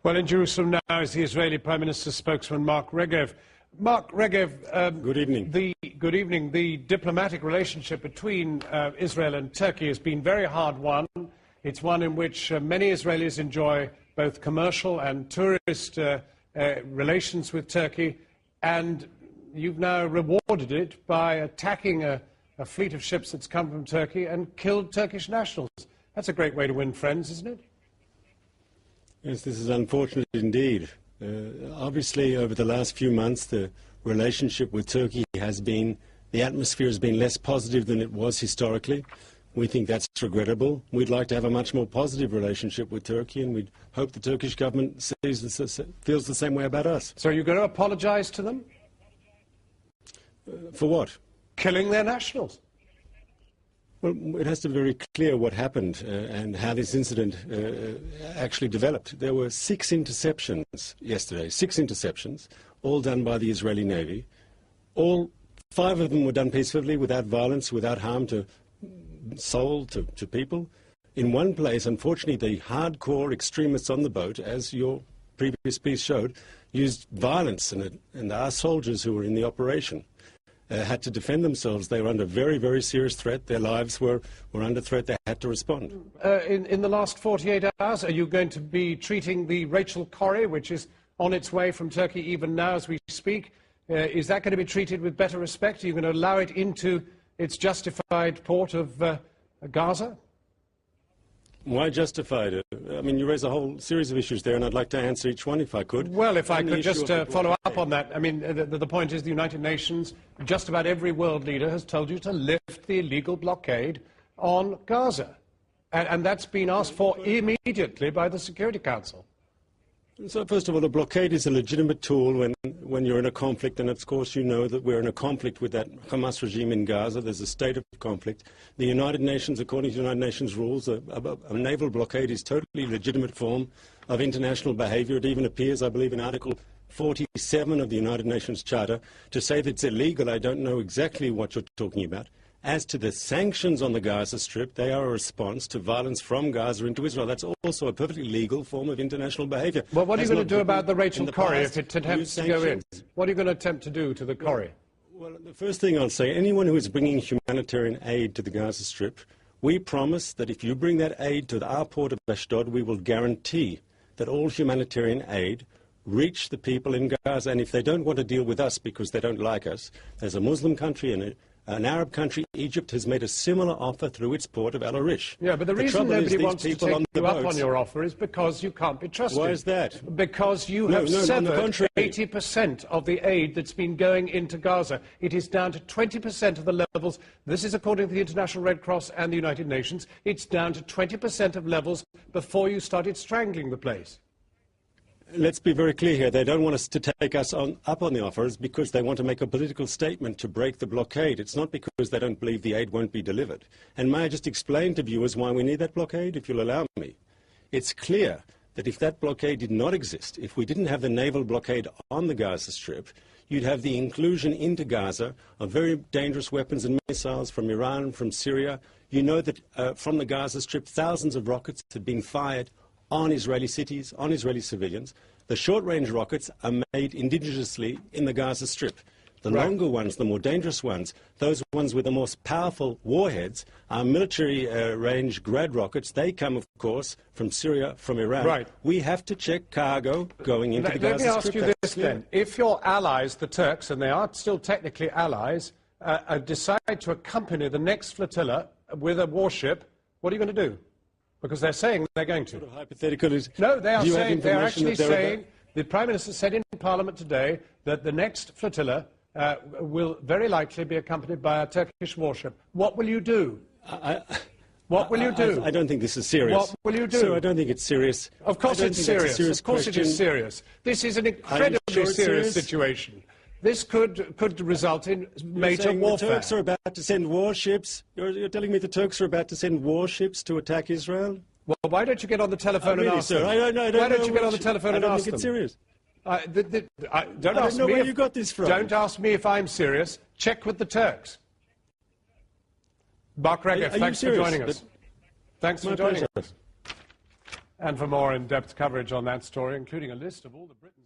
Well, in Jerusalem now is the Israeli Prime Minister's spokesman, Mark Regev. Mark Regev, good evening. Good evening. The diplomatic relationship between Israel and Turkey has been very hard won. It's one in which many Israelis enjoy both commercial and tourist relations with Turkey, and you've now rewarded it by attacking a fleet of ships that's come from Turkey and killed Turkish nationals. That's a great way to win friends, isn't it? Yes, this is unfortunate indeed. Obviously, over the last few months, the relationship with Turkey has been, the atmosphere has been less positive than it was historically. We think that's regrettable. We'd like to have a much more positive relationship with Turkey, and we'd hope the Turkish government feels the same way about us. So you're going to apologize to them? For what? Killing their nationals. Well, it has to be very clear what happened and how this incident actually developed. There were 6 interceptions yesterday, 6 interceptions, all done by the Israeli Navy. All 5 of them were done peacefully, without violence, without harm to soul, to people. In one place, unfortunately, the hardcore extremists on the boat, as your previous piece showed, used violence, and our soldiers who were in the operation had to defend themselves. They were under very, very serious threat. Their lives were under threat. They had to respond. In the last 48 hours, are you going to be treating the Rachel Corrie, which is on its way from Turkey even now as we speak? Is that going to be treated with better respect? Are you going to allow it into its justified port of Gaza? Why justified it? I mean, you raise a whole series of issues there, and I'd like to answer each one if I could. Well, if I could just follow up on that. I mean, the point is the United Nations, just about every world leader has told you to lift the illegal blockade on Gaza. And that's been asked for immediately by the Security Council. So, first of all, a blockade is a legitimate tool when you're in a conflict, and of course you know that we're in a conflict with that Hamas regime in Gaza. There's a state of conflict. The United Nations, according to United Nations rules, a naval blockade is a totally legitimate form of international behavior. It even appears, I believe, in Article 47 of the United Nations Charter to say that it's illegal. I don't know exactly what you're talking about. As to the sanctions on the Gaza Strip, they are a response to violence from Gaza into Israel. That's also a perfectly legal form of international behavior. Well, what are you going to do about the Rachel Corrie if it attempts to go in? What are you going to attempt to do to the Corrie? Well, the first thing I'll say, anyone who is bringing humanitarian aid to the Gaza Strip, we promise that if you bring that aid to our port of Ashdod, we will guarantee that all humanitarian aid reach the people in Gaza. And if they don't want to deal with us because they don't like us, there's a Muslim country and an Arab country, Egypt, has made a similar offer through its port of El-Arish. Yeah, but the reason nobody wants to take you up on your offer is because you can't be trusted. Why is that? Because you have severed 80% of the aid that's been going into Gaza. It is down to 20% of the levels. This is according to the International Red Cross and the United Nations. It's down to 20% of levels before you started strangling the place. Let's be very clear here. They don't want us to take us up on the offers because they want to make a political statement to break the blockade. It's not because they don't believe the aid won't be delivered. And may I just explain to viewers why we need that blockade, if you'll allow me? It's clear that if that blockade did not exist, if we didn't have the naval blockade on the Gaza Strip, you'd have the inclusion into Gaza of very dangerous weapons and missiles from Iran, from Syria. You know that from the Gaza Strip, thousands of rockets had been fired on Israeli cities, on Israeli civilians. The short-range rockets are made indigenously in the Gaza Strip. The longer ones, the more dangerous ones, those ones with the most powerful warheads, are military-range Grad rockets. They come, of course, from Syria, from Iran. Right. We have to check cargo going into the Gaza Strip. Let me ask you this then. If your allies, the Turks, and they are still technically allies, decide to accompany the next flotilla with a warship, what are you going to do? Because they're saying they're going to. Sort of hypothetical is, no, they are saying, they're actually saying, the Prime Minister said in Parliament today that the next flotilla will very likely be accompanied by a Turkish warship. What will you do? What will you do? I don't think this is serious. What will you do? Sir, I don't think it's serious. Of course it's serious. Of course it is serious. This is an incredibly serious situation. This could result in major warfare. The Turks are about to send warships. You're telling me the Turks are about to send warships to attack Israel? Well, why don't you get on the telephone and ask them? I don't why don't you get on the telephone and ask them? I don't think it's serious. Don't ask me where you got this from. Don't ask me if I'm serious. Check with the Turks. Mark Regev, thanks for joining us. Thanks for joining us. And for more in-depth coverage on that story, including a list of all the Britain's